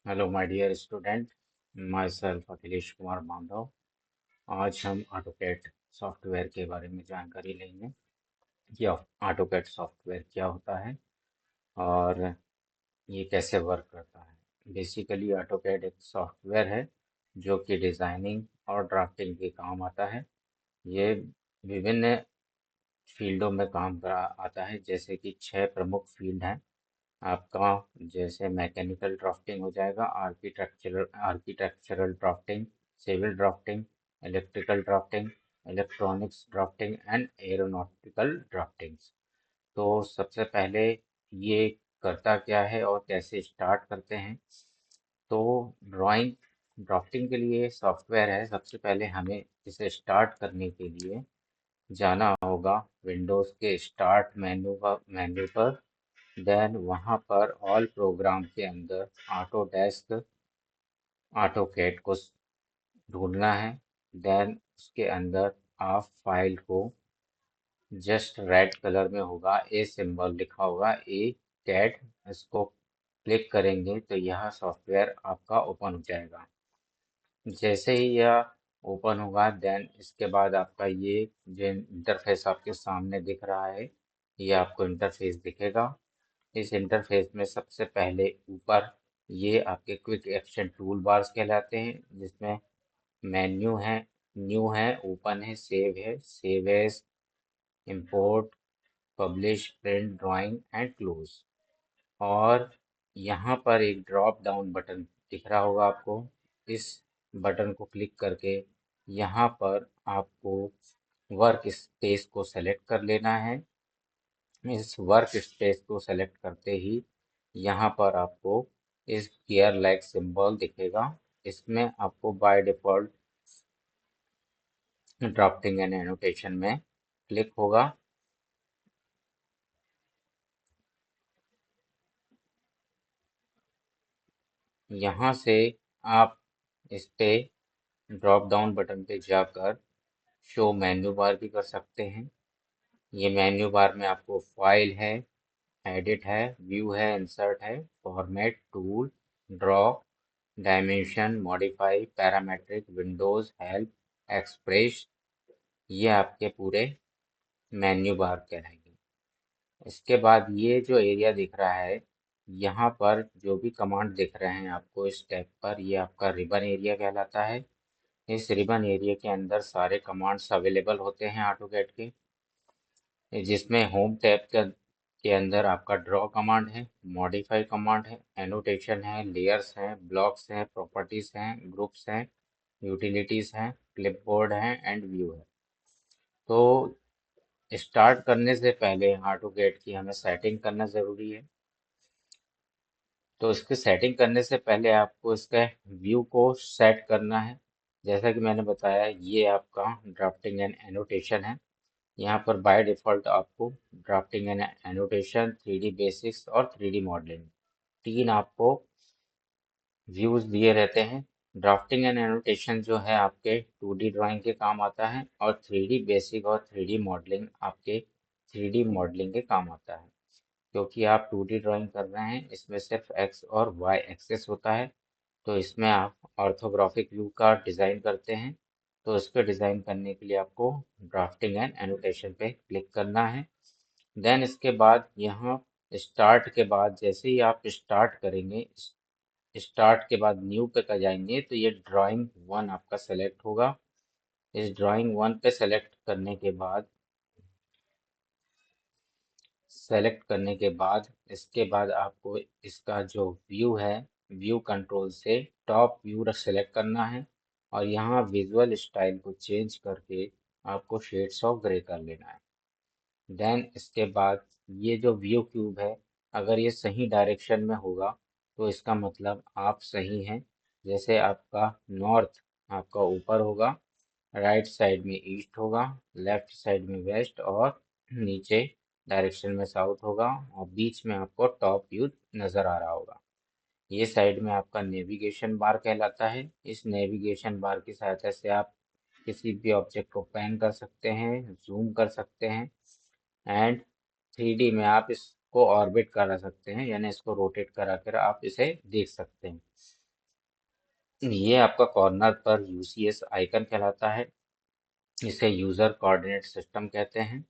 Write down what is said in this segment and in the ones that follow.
Hello my dear student, myself Akhilesh Kumar Bandhav. आज हम AutoCAD software के बारे में जानकारी लेंगे कि ऑटोकैड सॉफ्टवेयर क्या होता है और ये कैसे वर्क करता है। बेसिकली ऑटोकैड एक सॉफ्टवेयर है जो कि डिज़ाइनिंग और ड्राफ्टिंग के काम आता है। ये विभिन्न फील्डों में काम करा आता है, जैसे कि 6 प्रमुख फील्ड हैं आपका। जैसे मैकेनिकल ड्राफ्टिंग हो जाएगा, architectural drafting, civil drafting, electrical drafting, electronics drafting and aeronautical drafting. तो सबसे पहले ये करता क्या है और कैसे स्टार्ट करते हैं। तो ड्राइंग ड्राफ्टिंग के लिए सॉफ्टवेयर है। सबसे पहले हमें इसे स्टार्ट करने के लिए जाना होगा विंडोज़ के स्टार्ट मेन्यू पर। देन वहाँ पर ऑल प्रोग्राम के अंदर ऑटोडेस्क ऑटोकैड को ढूंढना है। देन उसके अंदर आप फाइल को जस्ट रेड कलर में होगा ए सिंबल लिखा होगा, ए कैड। इसको क्लिक करेंगे तो यह सॉफ्टवेयर आपका ओपन हो जाएगा। जैसे ही यह ओपन होगा, देन इसके बाद आपका ये जो इंटरफेस आपके सामने दिख रहा है, ये आपको इंटरफेस दिखेगा। इस इंटरफेस में सबसे पहले ऊपर ये आपके क्विक एक्शन टूल बार्स कहलाते हैं, जिसमें मेन्यू है, न्यू है, ओपन है, save as, import, publish, print, drawing and close. और यहाँ पर एक ड्रॉप डाउन बटन दिख रहा होगा आपको। इस बटन को क्लिक करके यहाँ पर आपको वर्क स्पेस को सेलेक्ट कर लेना है। इस वर्क स्पेस को सेलेक्ट करते ही यहाँ पर आपको इस गियर लाइक सिंबल दिखेगा। इसमें आपको by default drafting and annotation में क्लिक होगा। यहाँ से आप इस पे ड्रॉप डाउन बटन पे जाकर शो मेन्यू बार भी कर सकते हैं। ये मेन्यू बार में आपको फाइल है, एडिट है, व्यू है, इंसर्ट है, format, tool, draw, dimension, modify, parametric, Windows, help, express, ये आपके पूरे मेन्यू बार कहलाएंगे। इसके बाद ये जो एरिया दिख रहा है, यहाँ पर जो भी कमांड दिख रहे हैं आपको इस टैब पर, ये आपका रिबन एरिया कहलाता है। इस रिबन एरिया के अंदर सारे कमांड्स अवेलेबल होते हैं ऑटोकैड के, जिसमें होम टैब के अंदर आपका ड्रॉ कमांड है, मॉडिफाई कमांड है, एनोटेशन है, लेयर्स हैं, ब्लॉक्स हैं, प्रॉपर्टीज हैं, ग्रुप्स हैं, यूटिलिटीज हैं, क्लिपबोर्ड है एंड व्यू है। तो स्टार्ट करने से पहले ऑटोकैड की हमें सेटिंग करना ज़रूरी है। तो इसकी सेटिंग करने से पहले आपको इसका व्यू को सेट करना है। जैसा कि मैंने बताया, ये आपका ड्राफ्टिंग एंड एनोटेशन है। यहाँ पर बाय डिफ़ॉल्ट आपको drafting and annotation, 3D basics और 3D मॉडलिंग, तीन आपको व्यूज दिए रहते हैं। ड्राफ्टिंग एंड एनोटेशन जो है आपके 2D ड्राइंग के काम आता है, और 3D बेसिक और 3D मॉडलिंग आपके 3D मॉडलिंग के काम आता है। क्योंकि आप 2D ड्राइंग कर रहे हैं, इसमें सिर्फ एक्स और वाई एक्सेस होता है। तो इसमें आप ऑर्थोग्राफिक व्यू का डिज़ाइन करते हैं। तो इसको डिज़ाइन करने के लिए आपको ड्राफ्टिंग एंड एनोटेशन पे क्लिक करना है। देन इसके बाद यहाँ स्टार्ट के बाद जैसे ही आप स्टार्ट करेंगे, स्टार्ट के बाद न्यू पे कर जाएंगे तो ये ड्राइंग वन आपका सेलेक्ट होगा। इस ड्राइंग वन पे सेलेक्ट करने के बाद इसके बाद आपको इसका जो व्यू है, व्यू कंट्रोल से टॉप व्यू सेलेक्ट करना है, और यहाँ विजुअल स्टाइल को चेंज करके आपको शेड्स ऑफ ग्रे कर लेना है। देन इसके बाद ये जो व्यू क्यूब है, अगर ये सही डायरेक्शन में होगा तो इसका मतलब आप सही हैं। जैसे आपका नॉर्थ आपका ऊपर होगा, राइट साइड में ईस्ट होगा, लेफ्ट साइड में वेस्ट, और नीचे डायरेक्शन में साउथ होगा, और बीच में आपको टॉप व्यू नज़र आ रहा होगा। ये साइड में आपका नेविगेशन बार कहलाता है। इस नेविगेशन बार की सहायता से आप किसी भी ऑब्जेक्ट को पैन कर सकते हैं, जूम कर सकते हैं, एंड 3D में आप इसको ऑर्बिट करा सकते हैं, यानी इसको रोटेट करा कर आप इसे देख सकते हैं। ये आपका कॉर्नर पर यूसीएस आइकन कहलाता है। इसे यूजर कोऑर्डिनेट सिस्टम कहते हैं।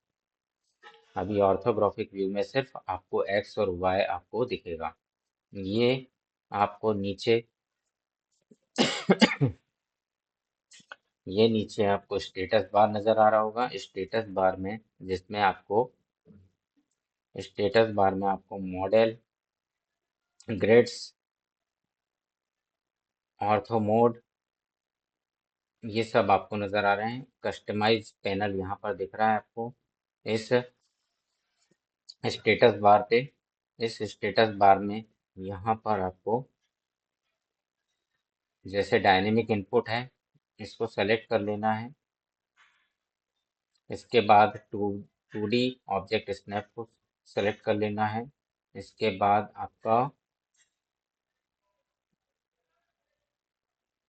अभी ऑर्थोग्राफिक व्यू में सिर्फ आपको एक्स और वाई आपको दिखेगा। ये आपको नीचे ये नीचे आपको स्टेटस बार नजर आ रहा होगा। स्टेटस बार में आपको मॉडल, ग्रिड्स, ऑर्थो मोड, ये सब आपको नजर आ रहे हैं। कस्टमाइज पैनल यहाँ पर दिख रहा है आपको। इस स्टेटस बार पे इस स्टेटस बार में यहाँ पर आपको जैसे डायनेमिक इनपुट है, इसको सेलेक्ट कर लेना है। इसके बाद टू डी ऑब्जेक्ट स्नैप को सेलेक्ट कर लेना है। इसके बाद आपका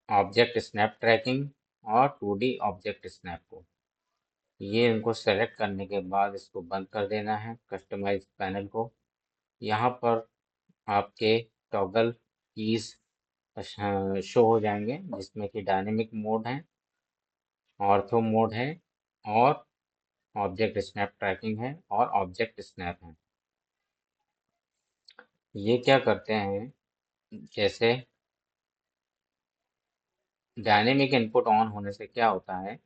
ऑब्जेक्ट स्नैप ट्रैकिंग और टू डी ऑब्जेक्ट स्नैप को, ये इनको सेलेक्ट करने के बाद इसको बंद कर देना है कस्टमाइज पैनल को। यहाँ पर आपके टॉगल कीज शो हो जाएंगे, जिसमें कि डायनेमिक मोड है, ऑर्थो मोड है, और ऑब्जेक्ट स्नैप ट्रैकिंग है, और ऑब्जेक्ट स्नैप है। ये क्या करते हैं, जैसे डायनेमिक इनपुट ऑन होने से क्या होता है,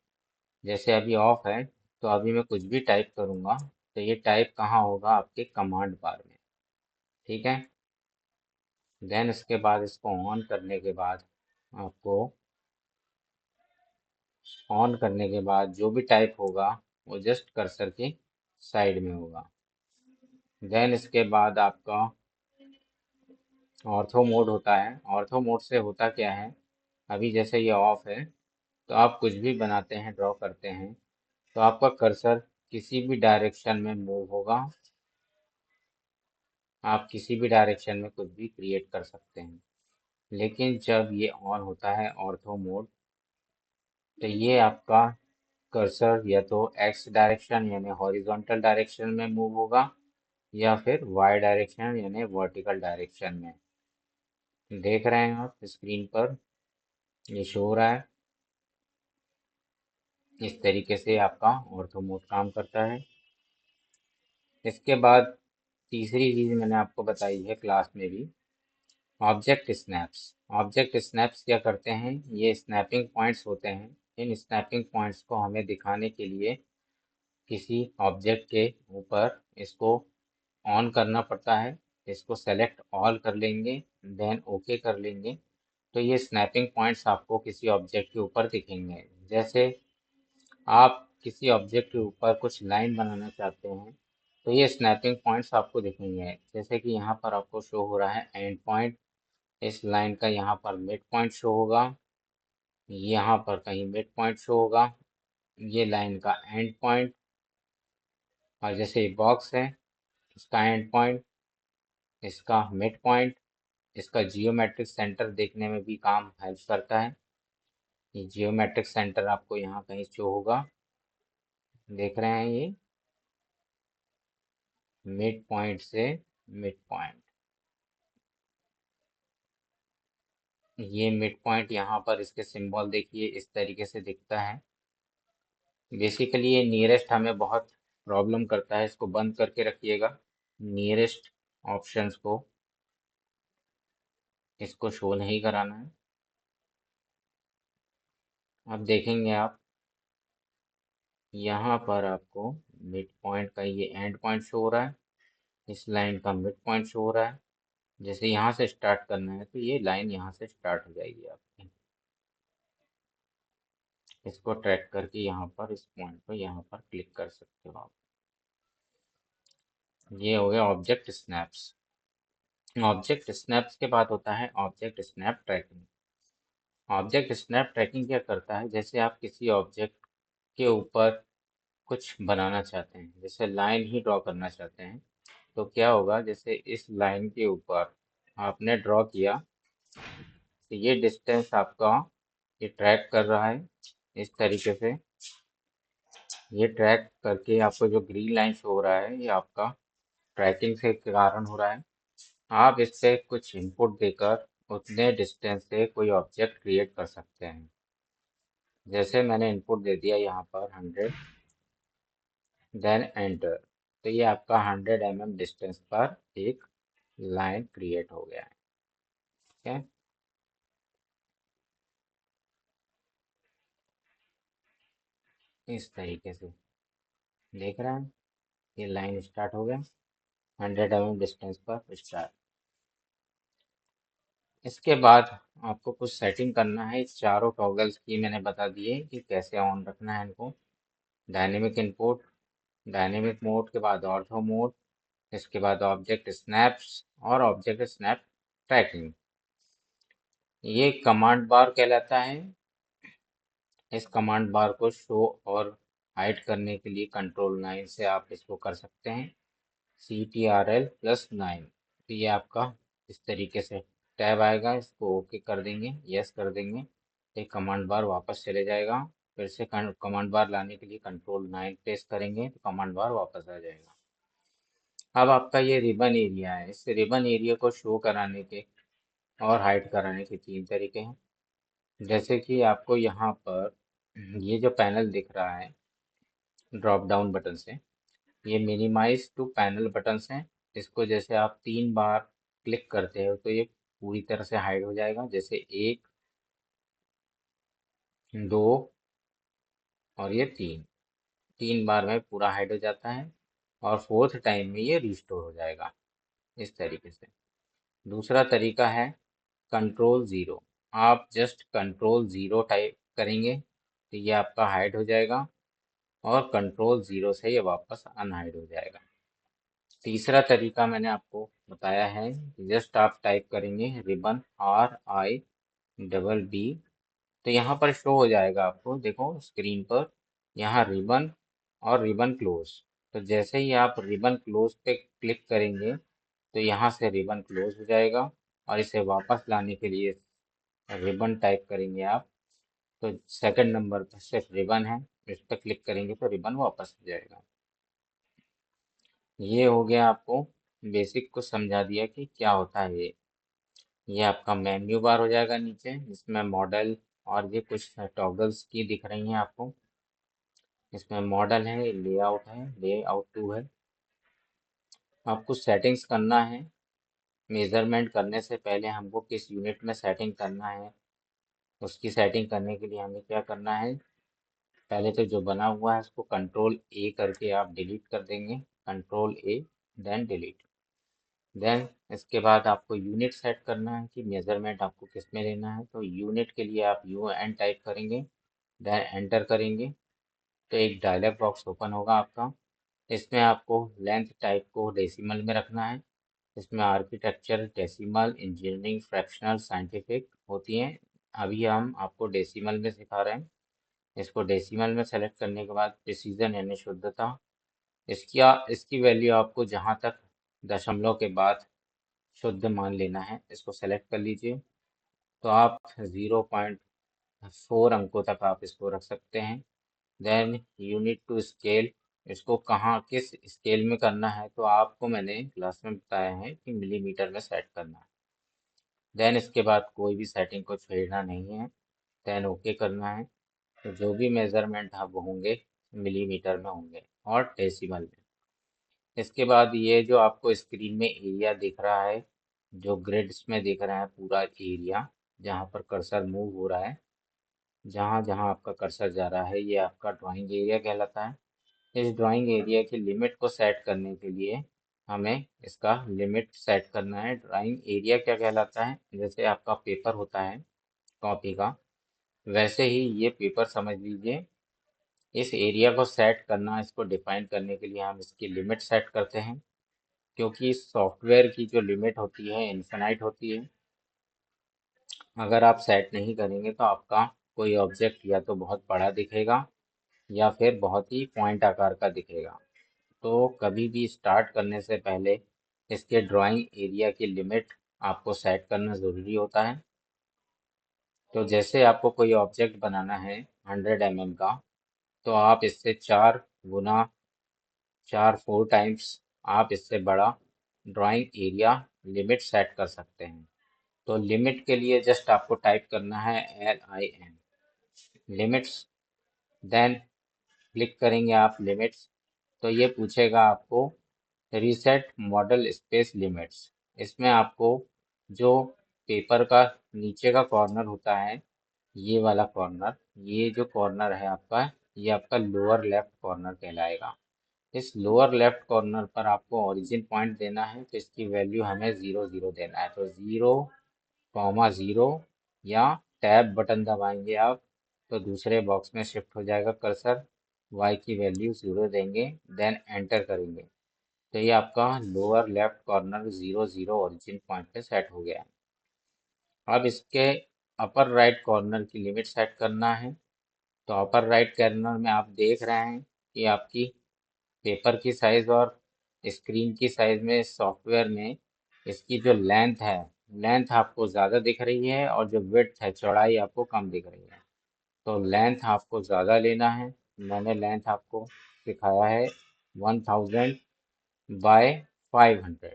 जैसे अभी ऑफ है तो अभी मैं कुछ भी टाइप करूंगा तो ये टाइप कहाँ होगा, आपके कमांड बार में। ठीक है। देन इसके बाद इसको ऑन करने के बाद जो भी टाइप होगा वो जस्ट कर्सर के साइड में होगा। देन इसके बाद आपका ऑर्थो मोड होता है। ऑर्थो मोड से होता क्या है, अभी जैसे ये ऑफ है तो आप कुछ भी बनाते हैं, ड्रॉ करते हैं, तो आपका कर्सर किसी भी डायरेक्शन में मूव होगा। आप किसी भी डायरेक्शन में कुछ भी क्रिएट कर सकते हैं। लेकिन जब ये ऑन होता है ऑर्थो मोड, तो ये आपका कर्सर या तो एक्स डायरेक्शन यानी हॉरिजॉन्टल डायरेक्शन में मूव होगा, या फिर वाई डायरेक्शन यानी वर्टिकल डायरेक्शन में। देख रहे हैं आप स्क्रीन पर ये शो हो रहा है। इस तरीके से आपका ऑर्थो मोड काम करता है। इसके बाद तीसरी चीज मैंने आपको बताई है क्लास में भी, ऑब्जेक्ट स्नैप्स। ऑब्जेक्ट स्नैप्स क्या करते हैं, ये स्नैपिंग पॉइंट्स होते हैं। इन स्नैपिंग पॉइंट्स को हमें दिखाने के लिए किसी ऑब्जेक्ट के ऊपर इसको ऑन करना पड़ता है। इसको सेलेक्ट ऑल कर लेंगे, देन ओके कर लेंगे, तो ये स्नैपिंग पॉइंट्स आपको किसी ऑब्जेक्ट के ऊपर दिखेंगे। जैसे आप किसी ऑब्जेक्ट के ऊपर कुछ लाइन बनाना चाहते हैं तो ये स्नैपिंग पॉइंट्स आपको दिखेंगे। जैसे कि यहाँ पर आपको शो हो रहा है एंड पॉइंट, इस लाइन का यहाँ पर मिड पॉइंट शो होगा, यहाँ पर कहीं मिड पॉइंट शो होगा, ये लाइन का एंड पॉइंट, और जैसे ये बॉक्स है इसका एंड पॉइंट, इसका मिड पॉइंट, इसका जियोमेट्रिक सेंटर देखने में भी काम हेल्प करता है। ये जियोमेट्रिक सेंटर आपको यहाँ कहीं शो होगा, देख रहे हैं ये मिड पॉइंट से मिड पॉइंट। ये मिड पॉइंट यहाँ पर इसके सिंबल देखिए इस तरीके से दिखता है। बेसिकली ये नियरेस्ट हमें बहुत प्रॉब्लम करता है, इसको बंद करके रखिएगा। नियरेस्ट ऑप्शंस को इसको शो नहीं कराना है। अब देखेंगे आप यहाँ पर आपको मिड पॉइंट का ये एंड पॉइंट शो हो रहा है, इस लाइन का मिड पॉइंट शो हो रहा है। जैसे यहाँ से स्टार्ट करना है तो ये लाइन यहाँ से स्टार्ट हो जाएगी आपकी। इसको ट्रैक करके यहाँ पर इस पॉइंट पर यहाँ पर क्लिक कर सकते हो आप। ये हो गया ऑब्जेक्ट स्नैप्स। ऑब्जेक्ट स्नैप्स के बाद होता है object snap tracking. Object snap tracking क्या करता है, जैसे आप किसी ऑब्जेक्ट के ऊपर कुछ बनाना चाहते हैं, जैसे लाइन ही ड्रॉ करना चाहते हैं, तो क्या होगा, जैसे इस लाइन के ऊपर आपने ड्रॉ किया तो ये डिस्टेंस आपका ये ट्रैक कर रहा है इस तरीके से। ये ट्रैक करके आपको जो ग्रीन लाइन शो हो रहा है ये आपका ट्रैकिंग से कारण हो रहा है। आप इस पे कुछ इनपुट देकर उतने डिस्टेंस से कोई ऑब्जेक्ट क्रिएट कर सकते हैं। जैसे मैंने इनपुट दे दिया यहाँ पर 100, देन एंटर, तो ये आपका 100 mm डिस्टेंस पर एक लाइन क्रिएट हो गया है। ठीक है, इस तरीके से देख रहे हैं, ये लाइन स्टार्ट हो गया 100 mm डिस्टेंस पर स्टार्ट। इसके बाद आपको कुछ सेटिंग करना है। इस चारों टॉगल्स की मैंने बता दिए कि कैसे ऑन रखना है इनको। डायनेमिक इनपुट, डायनेमिक मोड के बाद ऑर्थो मोड, इसके बाद ऑब्जेक्ट स्नैप्स और ऑब्जेक्ट स्नैप ट्रैकिंग। ये कमांड बार कहलाता है। इस कमांड बार को शो और हाइड करने के लिए कंट्रोल 9 से आप इसको कर सकते हैं, CTRL+9। तो ये आपका इस तरीके से टैब आएगा, इसको ओके कर देंगे, यस कर देंगे, तो कमांड बार वापस चले जाएगा। फिर से कमांड बार लाने के लिए कंट्रोल 9 प्रेस करेंगे तो कमांड बार वापस आ जाएगा। अब आपका ये रिबन एरिया है। इस रिबन एरिया को शो कराने के और हाइड कराने के 3 तरीके हैं। जैसे कि आपको यहाँ पर ये जो पैनल दिख रहा है ड्रॉप डाउन बटन से, ये मिनिमाइज टू पैनल बटन्स हैं। इसको जैसे आप 3 बार क्लिक करते हो तो ये पूरी तरह से हाइड हो जाएगा। जैसे 1, 2 और ये 3 बार में पूरा हाइड हो जाता है और फोर्थ टाइम में ये रिस्टोर हो जाएगा इस तरीके से। दूसरा तरीका है कंट्रोल 0। आप जस्ट कंट्रोल 0 टाइप करेंगे तो ये आपका हाइड हो जाएगा और कंट्रोल 0 से ये वापस अनहाइड हो जाएगा। तीसरा तरीका मैंने आपको बताया है, जस्ट आप टाइप करेंगे रिबन RIBB, तो यहाँ पर शो हो जाएगा आपको, देखो स्क्रीन पर यहाँ रिबन और रिबन क्लोज। तो जैसे ही आप रिबन क्लोज पे क्लिक करेंगे तो यहाँ से रिबन क्लोज हो जाएगा और इसे वापस लाने के लिए रिबन टाइप करेंगे आप, तो सेकंड नंबर पर सिर्फ रिबन है, इस पर क्लिक करेंगे तो रिबन वापस हो जाएगा। ये हो गया, आपको बेसिक को समझा दिया कि क्या होता है ये आपका मेन्यू बार हो जाएगा नीचे, इसमें मॉडल और ये कुछ टॉगल्स की दिख रही हैं आपको। इसमें मॉडल है, लेआउट है, लेआउट 2 है। आपको सेटिंग्स करना है। मेजरमेंट करने से पहले हमको किस यूनिट में सेटिंग करना है, उसकी सेटिंग करने के लिए हमें क्या करना है, पहले तो जो बना हुआ है उसको कंट्रोल A करके आप डिलीट कर देंगे, control A then delete. Then इसके बाद आपको यूनिट सेट करना है कि मेजरमेंट आपको किस में लेना है, तो यूनिट के लिए आप UN टाइप करेंगे, देन एंटर करेंगे तो एक डायलॉग बॉक्स ओपन होगा आपका। इसमें आपको लेंथ टाइप को डेसिमल में रखना है। इसमें architecture, decimal, engineering, fractional, scientific होती हैं। अभी हम आपको डेसिमल में सिखा रहे हैं। इसको डेसिमल में सेलेक्ट करने के बाद प्रिसीजन यानी शुद्धता, इसकी वैल्यू आपको जहाँ तक दशमलव के बाद शुद्ध मान लेना है इसको सेलेक्ट कर लीजिए। तो आप 0.4 अंकों तक आप इसको रख सकते हैं। देन यूनिट टू स्केल, इसको कहाँ किस स्केल में करना है तो आपको मैंने क्लास में बताया है कि मिलीमीटर में सेट करना है। देन इसके बाद कोई भी सेटिंग को छेड़ना नहीं है, देन ओके करना है। तो जो भी मेजरमेंट आप होंगे मिलीमीटर में होंगे और डेसिमल में। इसके बाद ये जो आपको स्क्रीन में एरिया दिख रहा है, जो ग्रिड्स में दिख रहा है पूरा एरिया, जहाँ पर कर्सर मूव हो रहा है, जहाँ जहाँ आपका कर्सर जा रहा है, ये आपका ड्राइंग एरिया कहलाता है। इस ड्राइंग एरिया की लिमिट को सेट करने के लिए हमें इसका लिमिट सेट करना है। ड्राइंग एरिया क्या कहलाता है, जैसे आपका पेपर होता है कॉपी का, वैसे ही ये पेपर समझ लीजिए। इस एरिया को सेट करना, इसको डिफाइन करने के लिए हम इसकी लिमिट सेट करते हैं, क्योंकि सॉफ्टवेयर की जो लिमिट होती है इनफिनाइट होती है। अगर आप सेट नहीं करेंगे तो आपका कोई ऑब्जेक्ट या तो बहुत बड़ा दिखेगा या फिर बहुत ही पॉइंट आकार का दिखेगा। तो कभी भी स्टार्ट करने से पहले इसके ड्राइंग एरिया की लिमिट आपको सेट करना ज़रूरी होता है। तो जैसे आपको कोई ऑब्जेक्ट बनाना है 100 mm का, तो आप इससे 4 टाइम्स आप इससे बड़ा ड्राइंग एरिया लिमिट सेट कर सकते हैं। तो लिमिट के लिए जस्ट आपको टाइप करना है LIM लिमिट्स, देन क्लिक करेंगे आप लिमिट्स, तो ये पूछेगा आपको रीसेट मॉडल स्पेस लिमिट्स। इसमें आपको जो पेपर का नीचे का कॉर्नर होता है, ये वाला कॉर्नर, ये जो कॉर्नर है आपका, ये आपका लोअर लेफ्ट कॉर्नर कहलाएगा। इस लोअर लेफ्ट कॉर्नर पर आपको ओरिजिन पॉइंट देना है, तो इसकी वैल्यू हमें 0 0 देना है। तो 0, 0 या टैब बटन दबाएंगे आप, तो दूसरे बॉक्स में शिफ्ट हो जाएगा कर्सर। y की वैल्यू 0 देंगे, देन एंटर करेंगे, तो ये आपका lower left corner 0 0 origin point पे सेट हो गया है। अब इसके अपर राइट कॉर्नर की लिमिट सेट करना है। तो अपर राइट कॉर्नर में आप देख रहे हैं कि आपकी पेपर की साइज और स्क्रीन की साइज में सॉफ्टवेयर में इसकी जो लेंथ है, लेंथ आपको ज़्यादा दिख रही है और जो विड्थ है, चौड़ाई आपको कम दिख रही है। तो लेंथ आपको ज़्यादा लेना है। मैंने लेंथ आपको सिखाया है 1000 बाय 500।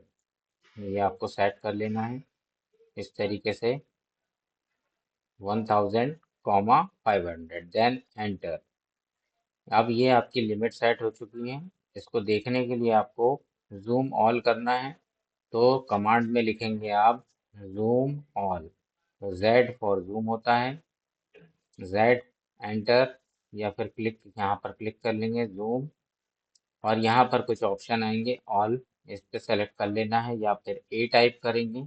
ये आपको सेट कर लेना है इस तरीके से 1000, 500, देन एंटर। अब ये आपकी लिमिट सेट हो चुकी है। इसको देखने के लिए आपको जूम ऑल करना है, तो कमांड में लिखेंगे आप जूम ऑल। तो Z फॉर जूम होता है, Z एंटर, या फिर क्लिक, यहाँ पर क्लिक कर लेंगे जूम, और यहाँ पर कुछ ऑप्शन आएंगे ऑल, इस पे सेलेक्ट कर लेना है, या फिर A टाइप करेंगे,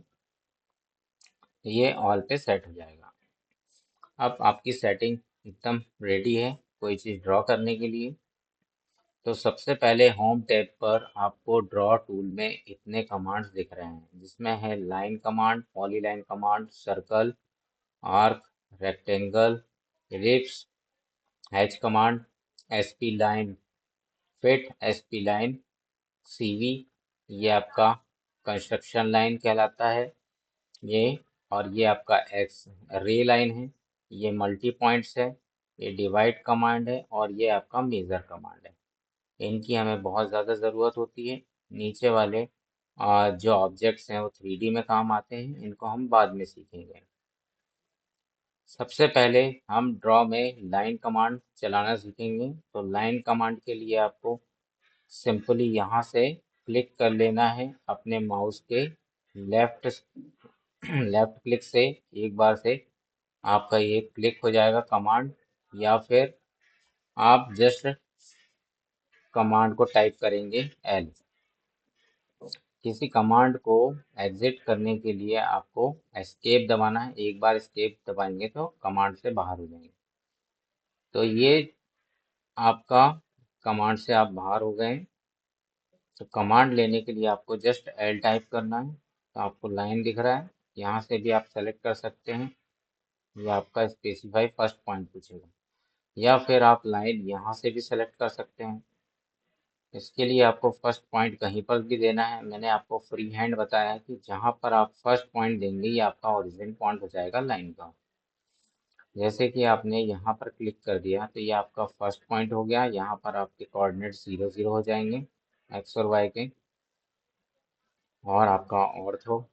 ये ऑल पे सेट हो जाएगा। अब आपकी सेटिंग एकदम रेडी है कोई चीज़ ड्रॉ करने के लिए। तो सबसे पहले होम टैब पर आपको ड्रॉ टूल में इतने कमांड्स दिख रहे हैं, जिसमें है line command, polyline command, circle, arc, rectangle, ellipse, hatch command, SP line, fit, SP line, CV, ये आपका कंस्ट्रक्शन लाइन कहलाता है ये, और ये आपका एक्स रे लाइन है, ये मल्टी पॉइंट्स है, ये डिवाइड कमांड है, और ये आपका मेजर कमांड है। इनकी हमें बहुत ज़्यादा ज़रूरत होती है। नीचे वाले जो ऑब्जेक्ट्स हैं वो 3D में काम आते हैं, इनको हम बाद में सीखेंगे। सबसे पहले हम ड्रॉ में लाइन कमांड चलाना सीखेंगे। तो लाइन कमांड के लिए आपको सिंपली यहाँ से क्लिक कर लेना है अपने माउस के लेफ्ट लेफ्ट क्लिक से, एक बार से आपका ये क्लिक हो जाएगा कमांड, या फिर आप जस्ट कमांड को टाइप करेंगे L। किसी कमांड को एग्जिट करने के लिए आपको एस्केप दबाना है, एक बार एस्केप दबाएंगे तो कमांड से बाहर हो जाएंगे। तो ये आपका कमांड से आप बाहर हो गए। तो कमांड लेने के लिए आपको जस्ट L टाइप करना है। तो आपको लाइन दिख रहा है, यहाँ से भी आप सेलेक्ट कर सकते हैं, ये आपका स्पेसिफाई फर्स्ट पॉइंट पूछेगा, या फिर आप लाइन यहाँ से भी सेलेक्ट कर सकते हैं। इसके लिए आपको फर्स्ट पॉइंट कहीं पर भी देना है। मैंने आपको फ्री हैंड बताया कि जहाँ पर आप फर्स्ट पॉइंट देंगे ये आपका ओरिजिन पॉइंट हो जाएगा लाइन का। जैसे कि आपने यहाँ पर क्लिक कर दिया तो ये आपका फर्स्ट पॉइंट हो गया। यहाँ पर आपके कोऑर्डिनेट 0 0 हो जाएंगे एक्स और वाई के, और आपका ऑर्थो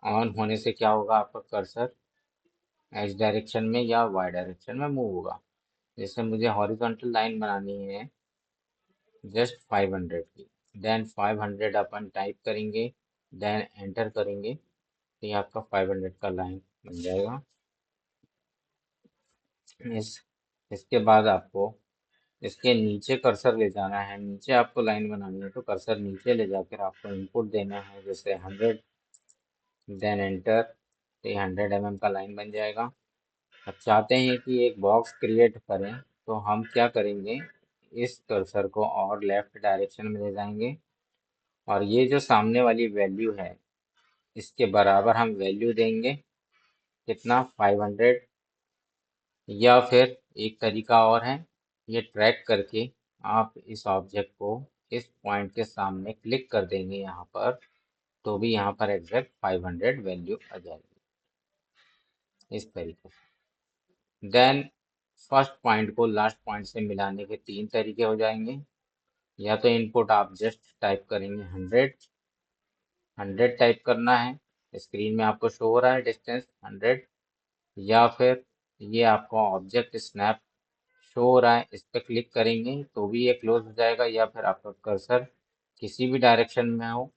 ऑन होने से क्या होगा, आपका कर्सर एक्स डायरेक्शन में या वाई डायरेक्शन में मूव होगा। जैसे मुझे हॉरिजॉन्टल लाइन बनानी है जस्ट 500 की, देन 500 अपन टाइप करेंगे, देन एंटर करेंगे, तो ये आपका 500 का लाइन बन जाएगा। इस इसके बाद आपको इसके नीचे कर्सर ले जाना है, नीचे आपको लाइन बनानी है तो कर्सर नीचे ले जाकर आपको इनपुट देना है, जैसे 100, देन एंटर, तो ये 100 mm का लाइन बन जाएगा। अब चाहते हैं कि एक बॉक्स क्रिएट करें, तो हम क्या करेंगे, इस कर्सर को और लेफ्ट डायरेक्शन में ले जाएंगे, और ये जो सामने वाली वैल्यू है इसके बराबर हम वैल्यू देंगे, कितना, 500। या फिर एक तरीका और है, ये ट्रैक करके आप इस ऑब्जेक्ट को इस पॉइंट के सामने क्लिक कर देंगे यहाँ पर, तो भी यहाँ पर एग्जैक्ट 500 वैल्यू आ जाएगी इस तरीके से। देन फर्स्ट पॉइंट को लास्ट पॉइंट से मिलाने के 3 तरीके हो जाएंगे। या तो इनपुट आप जस्ट टाइप करेंगे 100 टाइप करना है, स्क्रीन में आपको शो हो रहा है डिस्टेंस 100, या फिर ये आपका ऑब्जेक्ट स्नैप शो हो रहा है, इस पर क्लिक करेंगे तो भी ये क्लोज हो जाएगा, या फिर आपका कर्सर किसी भी डायरेक्शन में हो,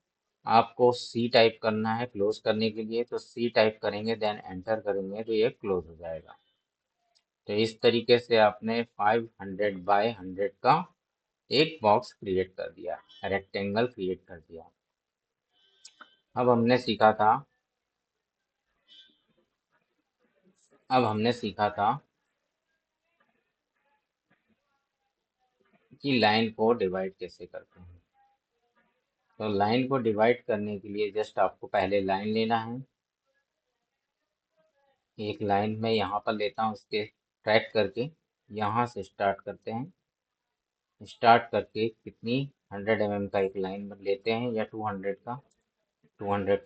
आपको सी टाइप करना है क्लोज करने के लिए, तो सी टाइप करेंगे देन एंटर करेंगे तो ये क्लोज हो जाएगा। तो इस तरीके से आपने 500 बाय 100 का एक बॉक्स क्रिएट कर दिया, रेक्टेंगल क्रिएट कर दिया। अब हमने सीखा था कि लाइन को डिवाइड कैसे करते हैं। तो लाइन को डिवाइड करने के लिए जस्ट आपको पहले लाइन लेना है। एक लाइन में यहाँ पर लेता हूँ, उसके ट्रैक करके यहाँ से स्टार्ट करते हैं। स्टार्ट करके कितनी 100 mm का एक लाइन लेते हैं, या 200 का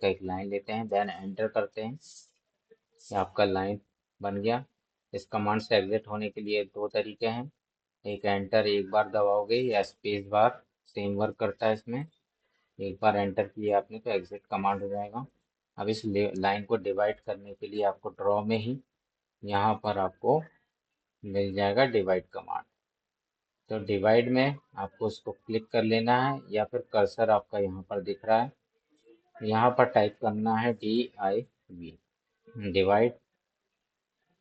एक लाइन लेते हैं, देन एंटर करते हैं। ये आपका लाइन बन गया। इस कमांड से एग्जिट होने के लिए दो तरीके हैं, एक एंटर एक बार दबाओगे, या स्पेस बार, सेम वर्क करता है इसमें। एक बार एंटर किया आपने तो एग्जिट कमांड हो जाएगा। अब इस लाइन को डिवाइड करने के लिए आपको ड्रॉ में ही यहाँ पर आपको मिल जाएगा डिवाइड कमांड। तो डिवाइड में आपको उसको क्लिक कर लेना है, या फिर कर्सर आपका यहाँ पर दिख रहा है, यहाँ पर टाइप करना है DIV डिवाइड,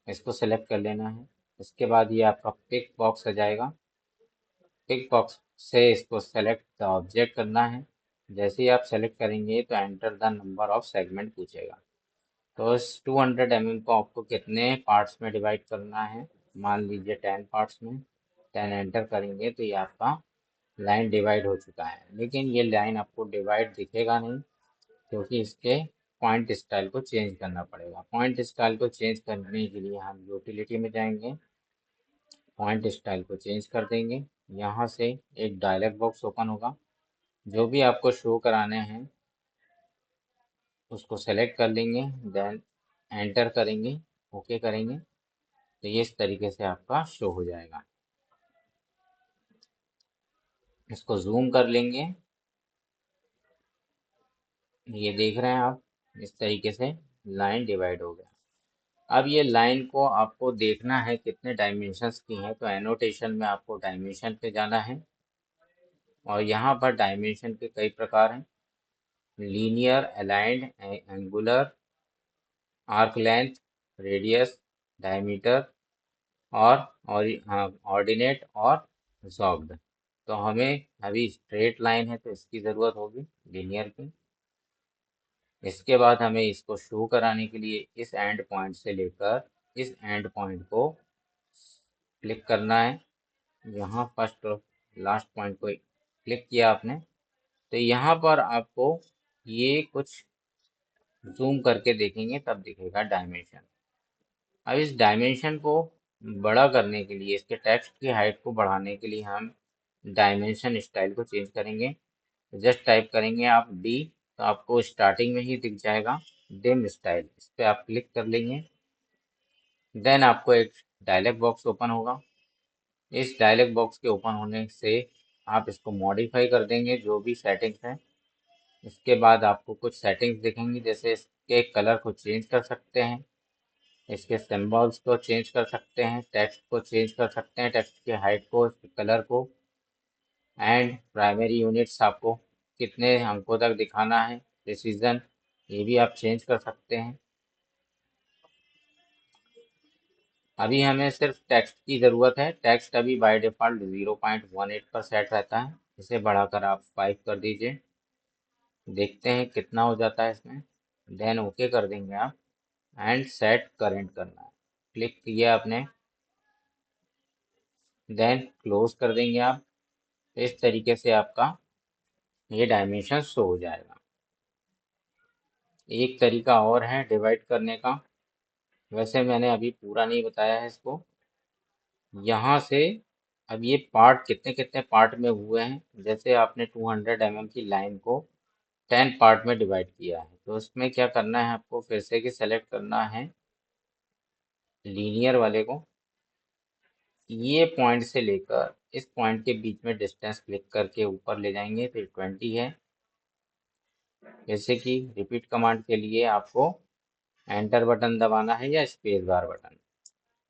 इसको सेलेक्ट कर लेना है। इसके बाद ये आपका पिक बॉक्स आ जाएगा, पिक बॉक्स से इसको सेलेक्ट द ऑब्जेक्ट करना है। जैसे ही आप सेलेक्ट करेंगे तो enter the number of segment पूछेगा। तो इस 200 mm को आपको कितने पार्ट्स में डिवाइड करना है, मान लीजिए 10 पार्ट्स में। 10 एंटर करेंगे तो ये आपका लाइन डिवाइड हो चुका है, लेकिन ये लाइन आपको डिवाइड दिखेगा नहीं, क्योंकि इसके पॉइंट स्टाइल को चेंज करना पड़ेगा। पॉइंट स्टाइल को चेंज करने के लिए हम यूटिलिटी में जाएंगे, पॉइंट स्टाइल को चेंज कर देंगे। यहाँ से एक डायलॉग बॉक्स ओपन होगा, जो भी आपको शो कराने हैं उसको सेलेक्ट कर लेंगे, देन एंटर करेंगे, ओके करेंगे, तो ये इस तरीके से आपका शो हो जाएगा। इसको जूम कर लेंगे, ये देख रहे हैं आप, इस तरीके से लाइन डिवाइड हो गया। अब ये लाइन को आपको देखना है कितने डायमेंशंस की है, तो एनोटेशन में आपको डायमेंशन पे जाना है, और यहाँ पर डायमेंशन के कई प्रकार हैं, linear, aligned, angular, arc length, radius, diameter, और ऑर्डिनेट और जॉब्ड। तो हमें अभी स्ट्रेट लाइन है तो इसकी ज़रूरत होगी, लीनियर की। इसके बाद हमें इसको शो कराने के लिए इस एंड पॉइंट से लेकर इस एंड पॉइंट को क्लिक करना है। यहाँ फर्स्ट और लास्ट पॉइंट को क्लिक किया आपने, तो यहाँ पर आपको ये कुछ जूम करके देखेंगे तब दिखेगा डायमेंशन। अब इस डायमेंशन को बड़ा करने के लिए, इसके टेक्स्ट की हाइट को बढ़ाने के लिए हम डायमेंशन स्टाइल को चेंज करेंगे। जस्ट टाइप करेंगे आप D, तो आपको स्टार्टिंग में ही दिख जाएगा डिम स्टाइल, इस पर आप क्लिक कर लेंगे। देन आपको एक डायलॉग बॉक्स ओपन होगा। इस डायलॉग बॉक्स के ओपन होने से आप इसको मॉडिफाई कर देंगे, जो भी सेटिंग्स हैं। इसके बाद आपको कुछ सेटिंग्स दिखेंगी, जैसे इसके कलर को चेंज कर सकते हैं, इसके सिंबल्स को चेंज कर सकते हैं, टेक्स्ट को चेंज कर सकते हैं, टेक्स्ट की हाइट को, इसके कलर को, एंड प्राइमरी यूनिट्स आपको कितने अंकों तक दिखाना है, प्रिसीजन, ये भी आप चेंज कर सकते हैं। अभी हमें सिर्फ टेक्स्ट की ज़रूरत है। टेक्स्ट अभी बाय डिफ़ॉल्ट 0.18 पर सेट रहता है, इसे बढ़ाकर आप 5 कर दीजिए। देखते हैं कितना हो जाता है इसमें, देन ओके कर देंगे आप, एंड सेट करेंट करना है, क्लिक किया आपने, देन क्लोज कर देंगे आप। इस तरीके से आपका ये डायमेंशन शो हो जाएगा। एक तरीका और है डिवाइड करने का, वैसे मैंने अभी पूरा नहीं बताया है इसको। यहाँ से अब ये पार्ट कितने कितने पार्ट में हुए हैं, जैसे आपने 200 mm की लाइन को 10 पार्ट में डिवाइड किया है, तो उसमें क्या करना है आपको, फिर से कि सेलेक्ट करना है लीनियर वाले को, ये पॉइंट से लेकर इस पॉइंट के बीच में डिस्टेंस क्लिक करके ऊपर ले जाएंगे तो 20 है। जैसे कि रिपीट कमांड के लिए आपको एंटर बटन दबाना है या स्पेस बार बटन,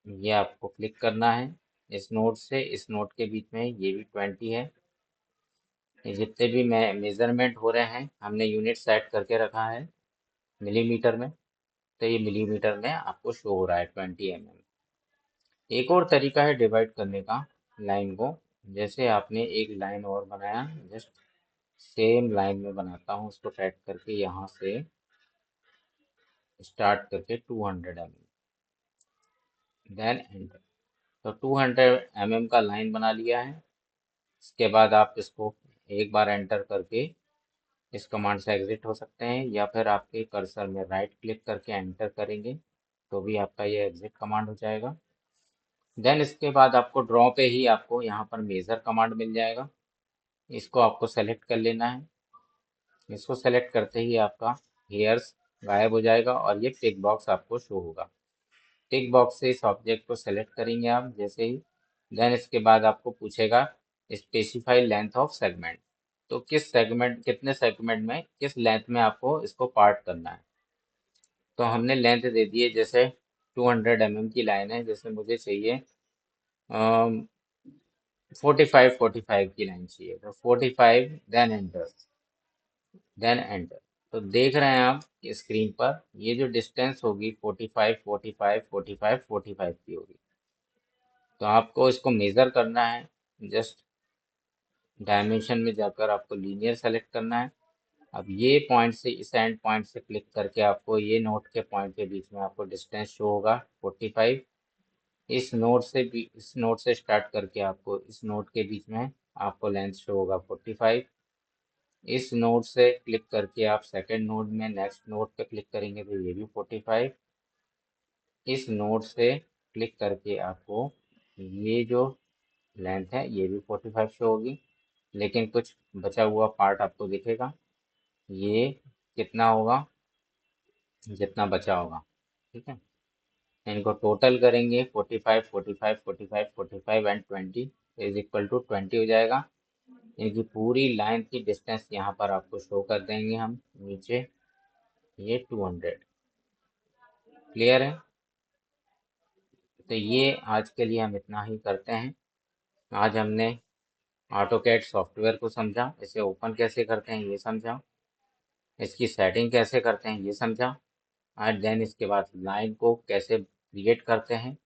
ये आपको क्लिक करना है। इस नोट से इस नोट के बीच में ये भी 20 है। ये जितने भी मेजरमेंट हो रहे हैं हमने यूनिट सेट करके रखा है मिलीमीटर में, तो ये मिलीमीटर में आपको शो हो रहा है 20 mm। एक और तरीका है डिवाइड करने का लाइन को। जैसे आपने एक लाइन और बनाया, जस्ट सेम लाइन में बनाता हूँ, उसको टाइप करके यहाँ से स्टार्ट करके 200 mm, देन एंटर। तो 200 mm का लाइन बना लिया है। इसके बाद आप इसको एक बार एंटर करके इस कमांड से एग्जिट हो सकते हैं, या फिर आपके कर्सर में राइट क्लिक करके एंटर करेंगे तो भी आपका ये एग्जिट कमांड हो जाएगा। देन इसके बाद आपको ड्रॉ पे ही आपको यहाँ पर मेजर कमांड मिल जाएगा। इसको आपको सेलेक्ट कर लेना है। इसको सेलेक्ट करते ही आपका हेयर्स गायब हो जाएगा और ये टिक बॉक्स आपको शो होगा। टिक बॉक्स से इस ऑब्जेक्ट को सेलेक्ट करेंगे आप जैसे ही, देन इसके बाद आपको पूछेगा स्पेसिफाई लेंथ ऑफ सेगमेंट। तो किस सेगमेंट, कितने सेगमेंट में, किस लेंथ में आपको इसको पार्ट करना है। तो हमने लेंथ दे दी है, जैसे 200 mm की लाइन है, जैसे मुझे चाहिए 45 की लाइन चाहिए, तो 45 देन एंटर, देन एंटर। तो देख रहे हैं आप स्क्रीन पर ये जो डिस्टेंस होगी 45 45 45 45 की होगी। तो आपको इसको मेजर करना है, जस्ट डायमेंशन में जाकर आपको लीनियर सेलेक्ट करना है। अब ये पॉइंट से इस एंड पॉइंट से क्लिक करके आपको ये नोट के पॉइंट के बीच में आपको डिस्टेंस शो होगा 45। इस नोट से भी, इस नोट से स्टार्ट करके आपको इस नोट के बीच में आपको लेंथ शो होगा 45। इस नोट से क्लिक करके आप सेकंड नोड में नेक्स्ट नोड पे क्लिक करेंगे तो ये भी 45। इस नोड से क्लिक करके आपको ये जो लेंथ है ये भी 45 शो होगी, लेकिन कुछ बचा हुआ पार्ट आपको दिखेगा, ये कितना होगा, जितना बचा होगा। ठीक है, इनको टोटल करेंगे 45 45 45 45 एंड 20 इज इक्वल टू 20 हो जाएगा। इनकी पूरी लाइन की डिस्टेंस यहाँ पर आपको शो कर देंगे हम नीचे, ये 200। क्लियर है। तो ये आज के लिए हम इतना ही करते हैं। आज हमने ऑटोकैड सॉफ्टवेयर को समझा, इसे ओपन कैसे करते हैं ये समझा, इसकी सेटिंग कैसे करते हैं ये समझा, एंड देन इसके बाद लाइन को कैसे क्रिएट करते हैं,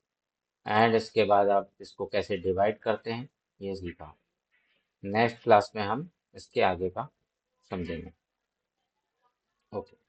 एंड इसके बाद आप इसको कैसे डिवाइड करते हैं ये सीखा। नेक्स्ट क्लास में हम इसके आगे का समझेंगे। ओके।